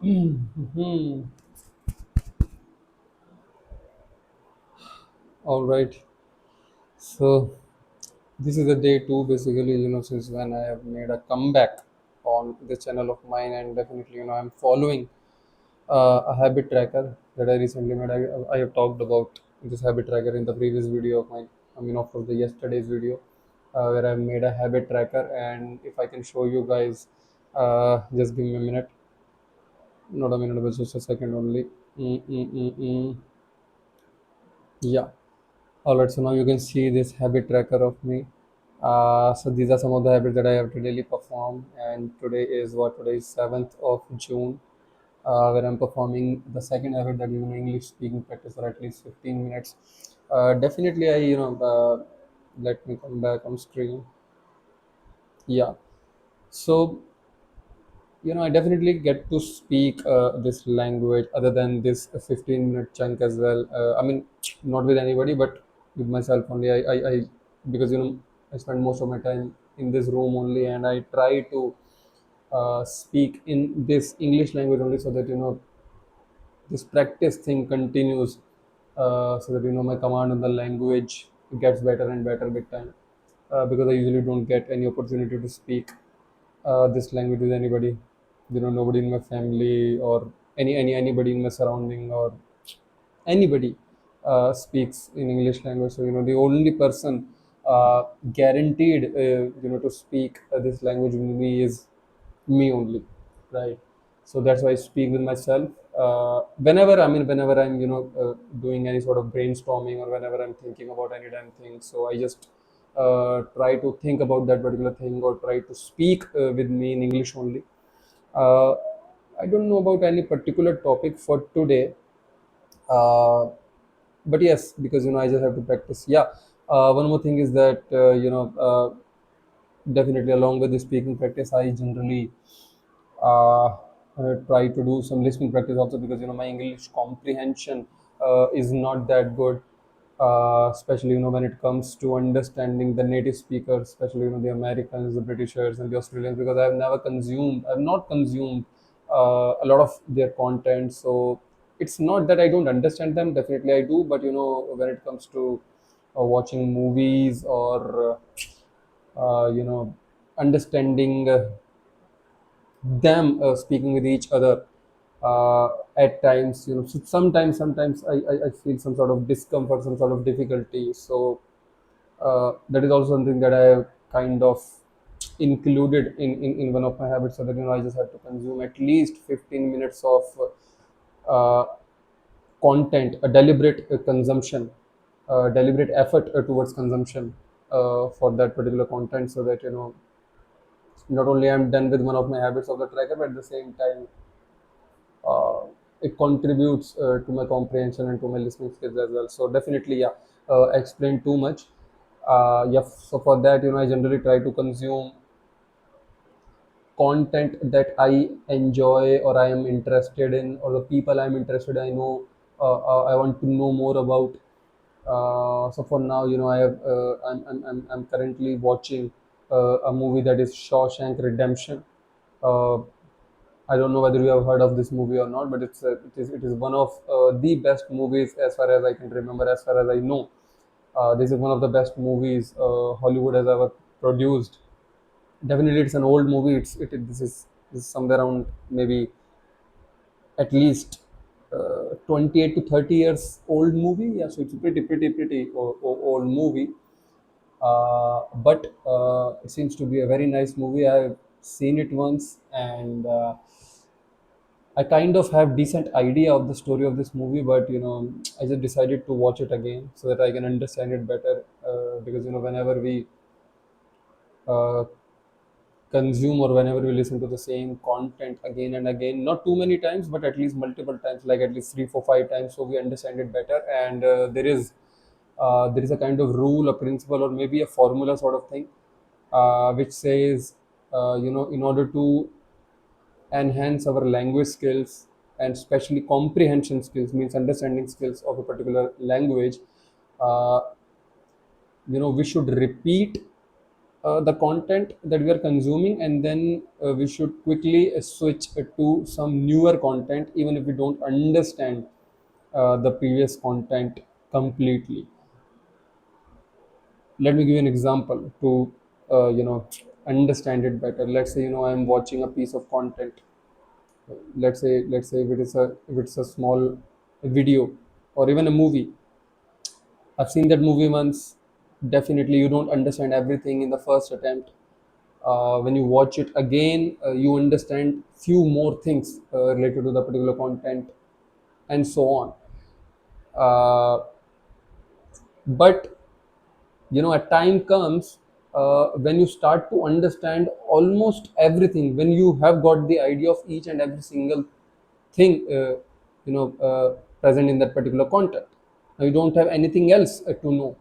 Hmm. All right. So this is the day two, basically, since when I have made a comeback on the channel of mine, and definitely, I'm following a habit tracker that I recently made. I have talked about this habit tracker in the previous video of mine. Of course, the yesterday's video, where I made a habit tracker, and if I can show you guys, just give me a minute, not a minute, but just a second only. Mm. Yeah. All right, so now you can see this habit tracker of me. So these are some of the habits that I have to daily perform, and today is what? Today is 7th of June, where I'm performing the second habit, that is an English speaking practice for at least 15 minutes. Definitely, let me come back on screen. Yeah. So I definitely get to speak this language other than this 15-minute chunk as well. Not with anybody, but with myself only. I because I spend most of my time in this room only, and I try to speak in this English language only, so that this practice thing continues, so that my command on the language gets better and better with time, because I usually don't get any opportunity to speak this language with anybody. Nobody in my family or anybody in my surrounding, or anybody speaks in English language. So the only person guaranteed to speak this language with me is me only, right? So that's why I speak with myself. Whenever I'm doing any sort of brainstorming, or whenever I'm thinking about any damn thing, so I just try to think about that particular thing, or try to speak with me in English only. uh, I don't know about any particular topic for today, uh, but yes, because I just have to practice. Yeah. One more thing is that definitely, along with the speaking practice, I generally uh, try to do some listening practice also, because my English comprehension is not that good, especially when it comes to understanding the native speakers, especially the Americans, the Britishers, and the Australians, because I've not consumed a lot of their content. So it's not that I don't understand them. Definitely, I do. But when it comes to watching movies, or understanding them speaking with each other, uh, at times, so sometimes I feel some sort of discomfort, some sort of difficulty. So that is also something that I have kind of included in one of my habits, so that I just have to consume at least 15 minutes of uh, content, a deliberate consumption, deliberate effort towards consumption for that particular content, so that not only I'm done with one of my habits of the tracker, but at the same time, uh, it contributes to my comprehension and to my listening skills as well. So definitely, yeah, I explained too much. Yeah, so for that, I generally try to consume content that I enjoy, or I am interested in, or the people I'm interested in, I know, I want to know more about. So for now, I'm currently watching a movie that is Shawshank Redemption. Uh, I don't know whether you have heard of this movie or not, but it is one of the best movies, as far as I can remember, as far as I know. This is one of the best movies Hollywood has ever produced. Definitely, it's an old movie. This is somewhere around, maybe at least 28 to 30 years old movie. Yeah, so it's a pretty old movie. But it seems to be a very nice movie. I've seen it once, and I kind of have decent idea of the story of this movie, but I just decided to watch it again so that I can understand it better. Because whenever we uh, consume, or whenever we listen to the same content again and again, not too many times, but at least multiple times, like at least 3 4 5 times, so we understand it better. And there is a kind of rule, a principle, or maybe a formula sort of thing, which says, in order to enhance our language skills, and especially comprehension skills, means understanding skills of a particular language, uh, we should repeat the content that we are consuming, and then we should quickly switch to some newer content even if we don't understand the previous content completely. Let me give you an example to understand it better. Let's say I'm watching a piece of content. Let's say if it's a small video or even a movie. I've seen that movie once. Definitely, you don't understand everything in the first attempt. When you watch it again, you understand few more things related to the particular content, and so on. Uh, but a time comes when you start to understand almost everything, when you have got the idea of each and every single thing present in that particular content. Now you don't have anything else to know.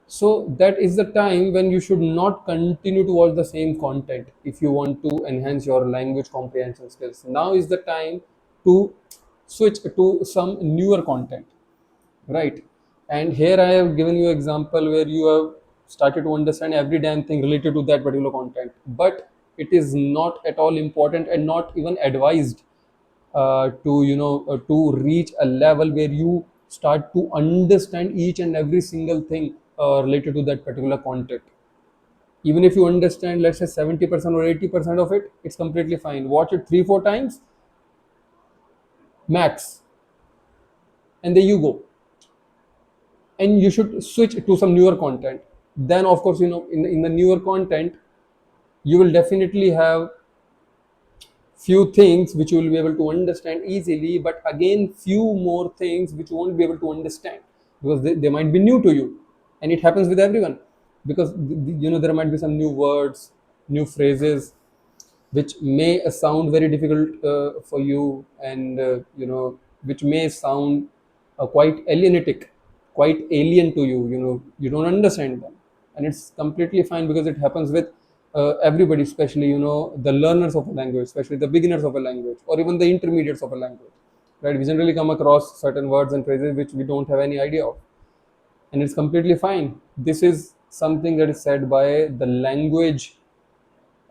So that is the time when you should not continue to watch the same content if you want to enhance your language comprehension skills. Now is the time to switch to some newer content, right? And here I have given you example where you have started to understand every damn thing related to that particular content, but it is not at all important and not even advised to reach a level where you start to understand each and every single thing related to that particular content. Even if you understand, let's say 70% or 80% of it, it's completely fine. Watch it 3 4 times max, and there you go. And you should switch to some newer content. Then of course, in the newer content, you will definitely have few things which you will be able to understand easily, but again few more things which you won't be able to understand because they might be new to you. And it happens with everyone, because there might be some new words, new phrases which may sound very difficult for you, and which may sound quite alienatic, quite alien to you. You don't understand them, and it's completely fine because it happens with everybody, especially the learners of a language, especially the beginners of a language, or even the intermediates of a language. Right? We generally come across certain words and phrases which we don't have any idea of, and it's completely fine. This is something that is said by the language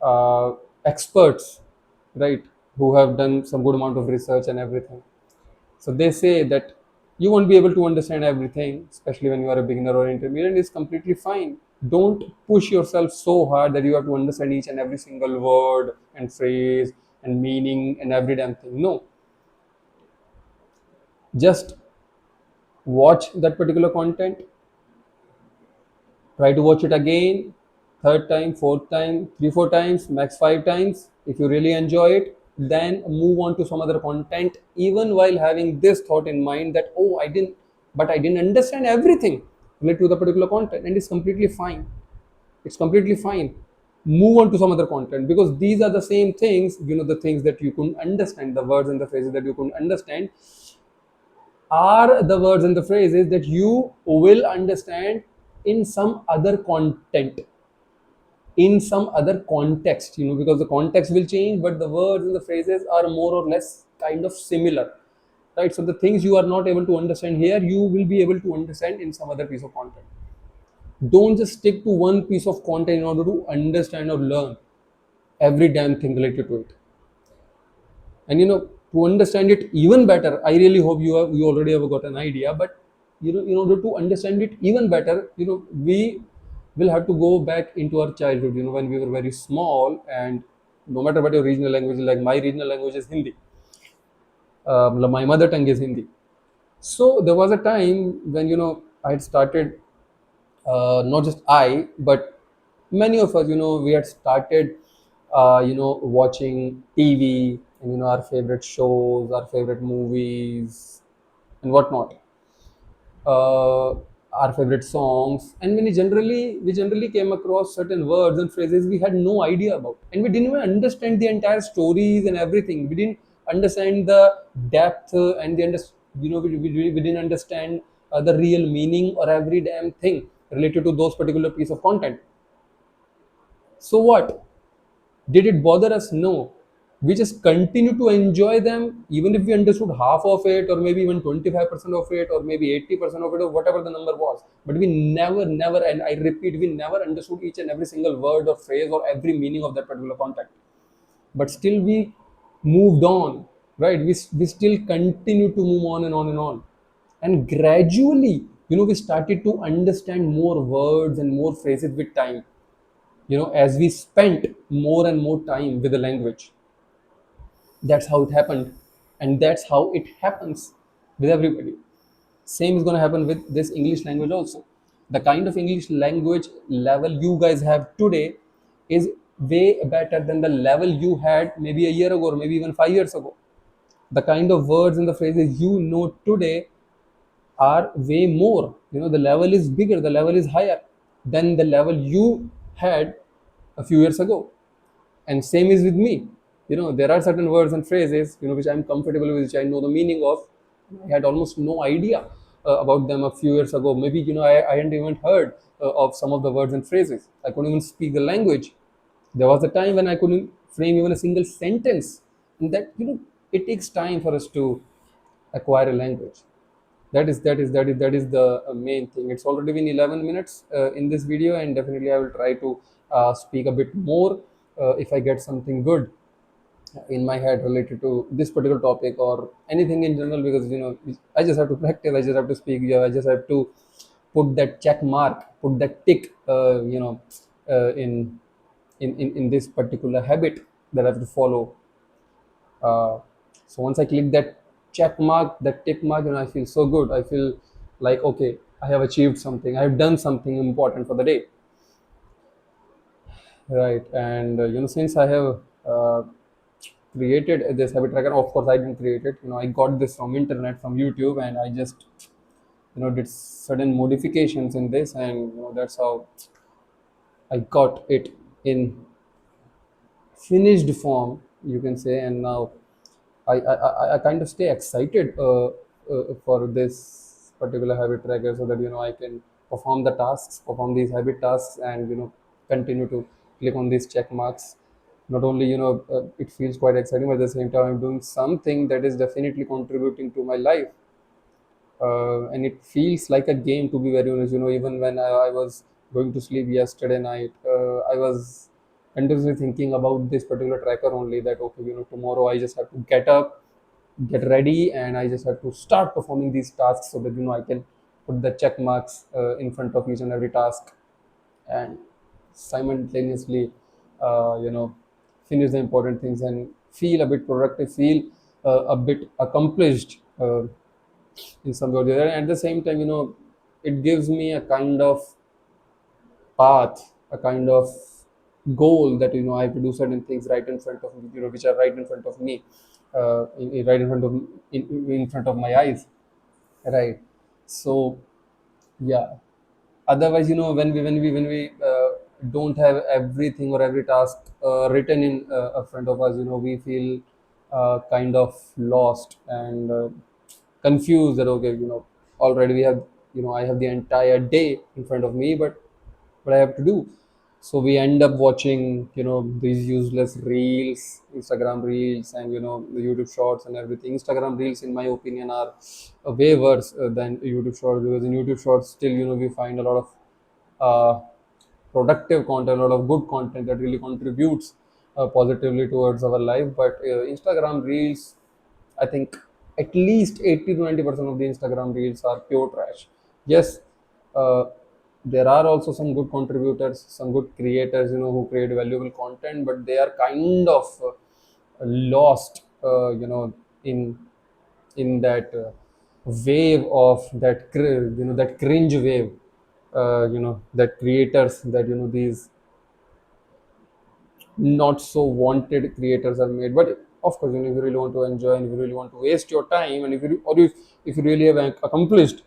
uh, experts, right, who have done some good amount of research and everything. So they say that you won't be able to understand everything, especially when you are a beginner or intermediate. And it's completely fine. Don't push yourself so hard that you have to understand each and every single word and phrase and meaning and every damn thing. No, just watch that particular content, try to watch it again, third time, fourth time, 3 4 times, max 5 times. If you really enjoy it, then move on to some other content, even while having this thought in mind that, oh, I didn't understand everything related to the particular content. And it's completely fine. It's completely fine. Move on to some other content, because these are the same things, the things that you couldn't understand, the words and the phrases that you couldn't understand, are the words and the phrases that you will understand in some other content, in some other context, because the context will change, but the words and the phrases are more or less kind of similar, right? So the things you are not able to understand here, you will be able to understand in some other piece of content. Don't just stick to one piece of content in order to understand or learn every damn thing related to it. And to understand it even better, I really hope you already have got an idea, but in order to understand it even better, we will have to go back into our childhood, when we were very small. And no matter what your regional language is, like my regional language is Hindi, my mother tongue is Hindi. So there was a time when I had started, not just I, but many of us, we had started, watching TV, and our favorite shows, our favorite movies, and whatnot, uh, our favorite songs. And when we generally came across certain words and phrases we had no idea about, and we didn't even understand the entire stories and everything. We didn't understand the depth, and we didn't understand the real meaning or every damn thing related to those particular piece of content. So what? Did it bother us? No. we just continue to enjoy them even if we understood half of it, or maybe even 25% of it, or maybe 80% of it, or whatever the number was. But we never, and I repeat, we never understood each and every single word or phrase or every meaning of that particular content. But still we moved on, right? We still continue to move on and on and on. And gradually, we started to understand more words and more phrases with time, as we spent more and more time with the language. That's how it happened, and that's how it happens with everybody. Same is going to happen with this English language also. The kind of English language level you guys have today is way better than the level you had maybe a year ago, or maybe even 5 years ago. The kind of words and the phrases you know today are way more. The level is bigger, the level is higher than the level you had a few years ago. And same is with me. There are certain words and phrases, which I'm comfortable with, which I know the meaning of. I had almost no idea about them a few years ago. Maybe, I hadn't even heard of some of the words and phrases. I couldn't even speak the language. There was a time when I couldn't frame even a single sentence. And that, it takes time for us to acquire a language. That is the main thing. It's already been 11 minutes in this video, and definitely I will try to speak a bit more if I get something good in my head related to this particular topic or anything in general, because I just have to practice, I just have to speak, yeah, I just have to put that check mark, put that tick, in this particular habit that I have to follow. uh, so once I click that check mark, that tick mark, I feel so good. I feel like, okay, I have achieved something, I have done something important for the day. Right. And since I have created this habit tracker, of course I didn't create it. I got this from internet, from YouTube, and I just did certain modifications in this, and that's how I got it in finished form, you can say. And now I kind of stay excited for this particular habit tracker, so that I can perform the tasks, perform these habit tasks, and continue to click on these check marks. Not only it feels quite exciting, but at the same time I'm doing something that is definitely contributing to my life. And it feels like a game, to be very honest. Even when I was going to sleep yesterday night, I was continuously thinking about this particular tracker only, that okay, tomorrow I just have to get up, get ready, and I just have to start performing these tasks, so that I can put the check marks in front of each and every task, and simultaneously finish the important things and feel a bit productive, feel a bit accomplished in some way or the other. And at the same time, it gives me a kind of path, a kind of goal, that I have to do certain things right in front of me, which are right in front of me, right in front of in front of my eyes, right? So yeah. Otherwise, when we don't have everything or every task written in front of us, we feel kind of lost and confused, that okay, already we have, I have the entire day in front of me, but what I have to do. So we end up watching, these useless reels, Instagram reels, and the YouTube shorts and everything. Instagram reels, in my opinion, are way worse than YouTube shorts, because in YouTube shorts still, we find a lot of uh, productive content, a lot of good content that really contributes positively towards our life. But Instagram reels, I think at least 80 to 90% of the Instagram reels are pure trash. Yes, uh, there are also some good contributors, some good creators, who create valuable content, but they are kind of lost, in that wave of that that cringe wave, that creators, that these not so wanted creators are made. But of course, if you really want to enjoy, and if you really want to waste your time, and if you really have accomplished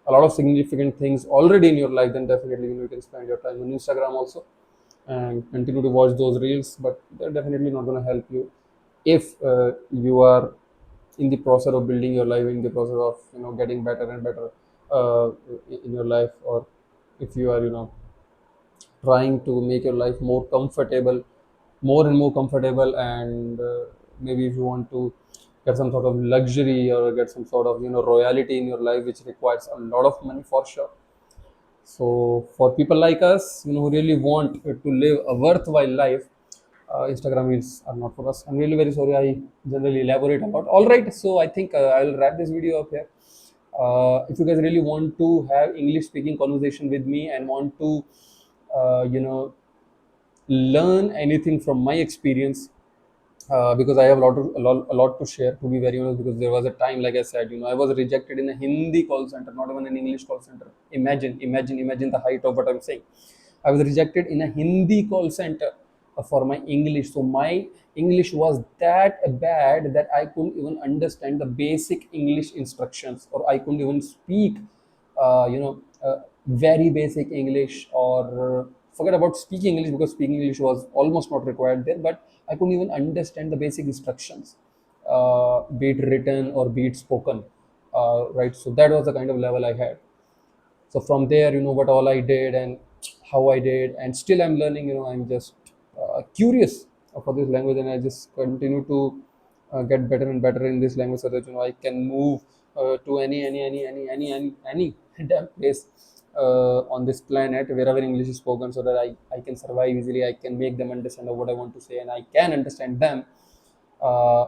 a lot of significant things already in your life, then definitely you can spend your time on Instagram also, and continue to watch those reels. But they're definitely not going to help you if you are in the process of building your life, in the process of getting better and better uh, in your life, or if you are trying to make your life more comfortable more and more comfortable, and maybe if you want to get some sort of luxury or get some sort of royalty in your life, which requires a lot of money for sure. So for people like us, who really want to live a worthwhile life, Instagram reels are not for us. I'm really very sorry. I generally elaborate a lot. All right, so I think I'll wrap this video up here. If you guys really want to have English speaking conversation with me and want to, learn anything from my experience, because I have a lot to share. To be very honest, because there was a time, like I said, I was rejected in a Hindi call center, not even an English call center. Imagine the height of what I'm saying. I was rejected in a Hindi call center for my English. So my English was that bad that I couldn't even understand the basic English instructions, or I couldn't even speak, very basic English, or forget about speaking English, because speaking English was almost not required there. But I couldn't even understand the basic instructions, be it written or be it spoken. Right. So that was the kind of level I had. So from there, what all I did and how I did, and still I'm learning. I'm just curious for this language, and I just continue to get better and better in this language, so that I can move to any damn place on this planet wherever English is spoken, so that I can survive easily. I can make them understand what I want to say, and I can understand them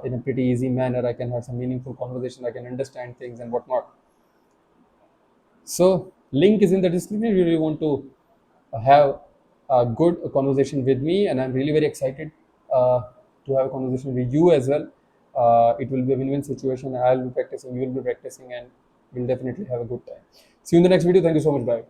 in a pretty easy manner. I can have some meaningful conversation. I can understand things and whatnot. So link is in the description if you really want to have a good conversation with me, and I'm really very excited to have a conversation with you as well. It will be a win-win situation. I'll be practicing, you will be practicing, and we'll definitely have a good time. See you in the next video. Thank you so much. Bye.